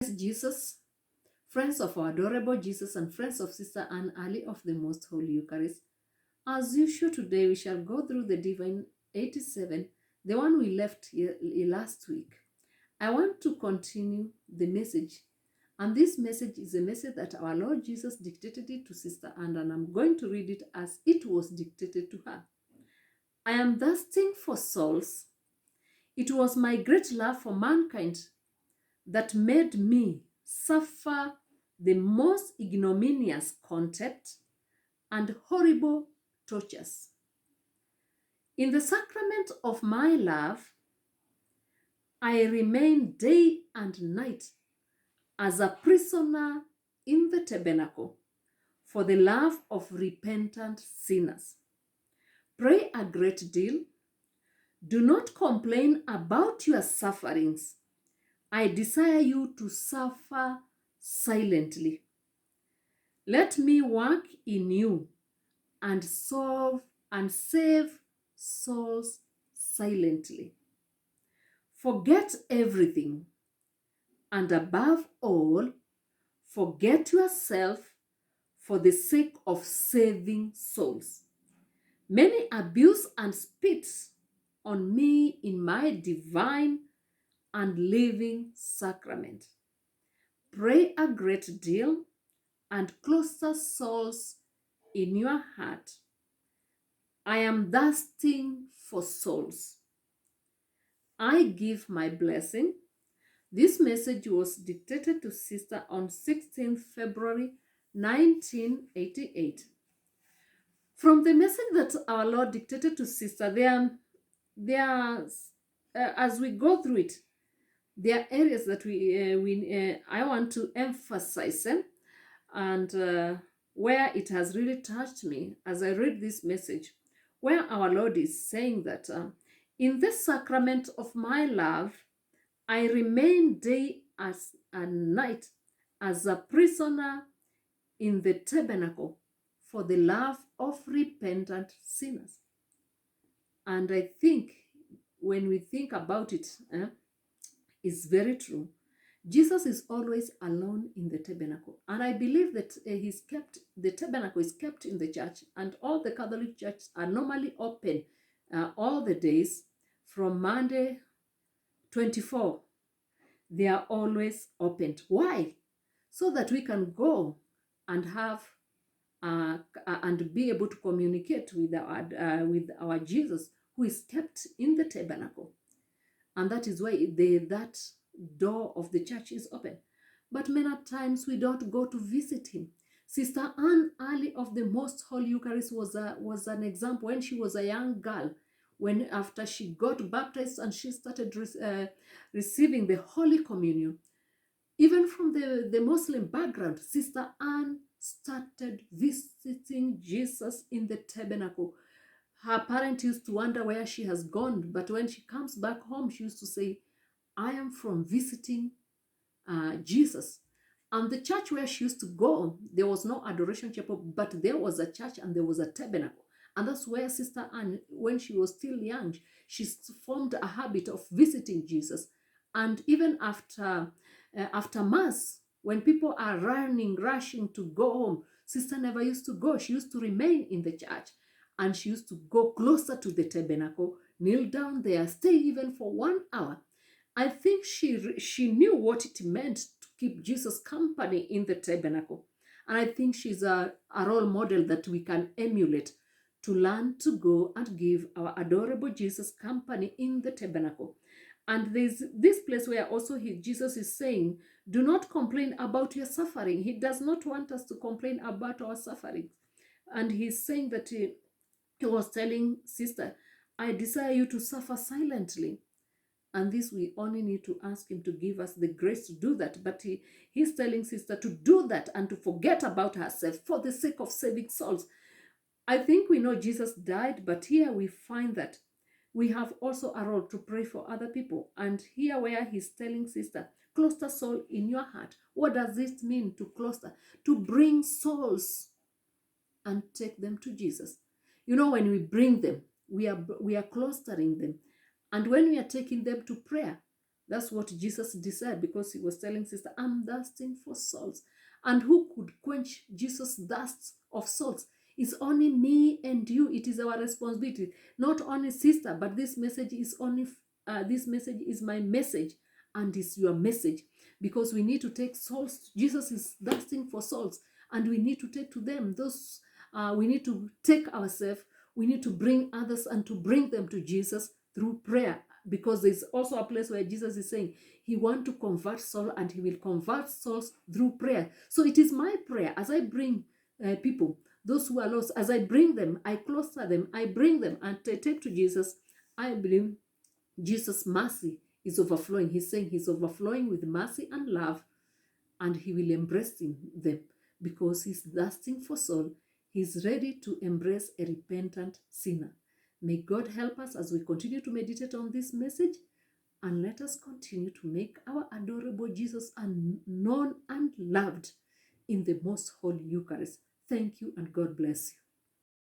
Jesus, friends of our adorable Jesus, and friends of Sister Anne Ali of the Most Holy Eucharist. As usual, today we shall go through the Divine 87, the one we left here last week. I want to continue the message, and this message is a message that our Lord Jesus dictated it to Sister Anne, and I'm going to read it as it was dictated to her. I am thirsting for souls. It was my great love for mankind that made me suffer the most ignominious contempt and horrible tortures. In the sacrament of my love, I remain day and night as a prisoner in the tabernacle for the love of repentant sinners. Pray a great deal. Do not complain about your sufferings. I desire you to suffer silently. Let me work in you and solve and save souls silently. Forget everything, and above all, forget yourself for the sake of saving souls. Many abuse and spit on me in my divine and living sacrament. Pray a great deal and closer souls in your heart. I am thirsting for souls. I give my blessing. This message was dictated to Sister on 16th February 1988. From the message that our Lord dictated to Sister, as we go through it, there are areas that I want to emphasize, and where it has really touched me as I read this message, where our Lord is saying that in this sacrament of my love, I remain day and night as a prisoner in the tabernacle for the love of repentant sinners. And I think when we think about it, it's very true. Jesus is always alone in the tabernacle. And I believe that the tabernacle is kept in the church, and all the Catholic churches are normally open all the days from Monday 24. They are always opened. Why? So that we can go and have and be able to communicate with our Jesus, who is kept in the tabernacle. And that is why that door of the church is open. But many times we don't go to visit him. Sister Anne Ali of the Most Holy Eucharist was an example when she was a young girl. When after she got baptized and she started receiving the Holy Communion, even from the Muslim background, Sister Anne started visiting Jesus in the tabernacle. Her parents used to wonder where she has gone, but when she comes back home, she used to say, I am from visiting Jesus. And the church where she used to go, there was no adoration chapel, but there was a church and there was a tabernacle. And that's where Sister Anne, when she was still young, she formed a habit of visiting Jesus. And even after Mass, when people are rushing to go home, Sister never used to go. She used to remain in the church, and she used to go closer to the tabernacle, kneel down there, stay even for 1 hour. I think she knew what it meant to keep Jesus company in the tabernacle. And I think she's a role model that we can emulate to learn to go and give our adorable Jesus company in the tabernacle. And there's this place where also Jesus is saying, do not complain about your suffering. He does not want us to complain about our suffering. And he's saying that he was telling Sister, I desire you to suffer silently. And this we only need to ask him to give us the grace to do that. But he's telling Sister to do that and to forget about herself for the sake of saving souls. I think we know Jesus died, but here we find that we have also a role to pray for other people. And here where he's telling Sister, cluster soul in your heart. What does it mean to cluster? To bring souls and take them to Jesus. You know, when we bring them, we are clustering them. And when we are taking them to prayer, That's what Jesus desired, because he was telling sister, I'm thirsting for souls. And who could quench Jesus' thirst of souls? It's only me and you. It is our responsibility. Not only sister, but this message is only, this message is my message and it's your message, because we need to take souls. Jesus is thirsting for souls, and we need to take to them. Those we need to take ourselves. We need to bring others and to bring them to Jesus through prayer, because there's also a place where Jesus is saying he wants to convert souls, and he will convert souls through prayer. So it is my prayer as I bring people, those who are lost, as I bring them, I cluster them, I bring them and take to Jesus. I believe Jesus' mercy is overflowing. He's saying he's overflowing with mercy and love, and he will embrace them, because he's thirsting for soul. He's ready to embrace a repentant sinner. May God help us as we continue to meditate on this message, and let us continue to make our adorable Jesus known and loved in the most holy Eucharist. Thank you, and God bless you.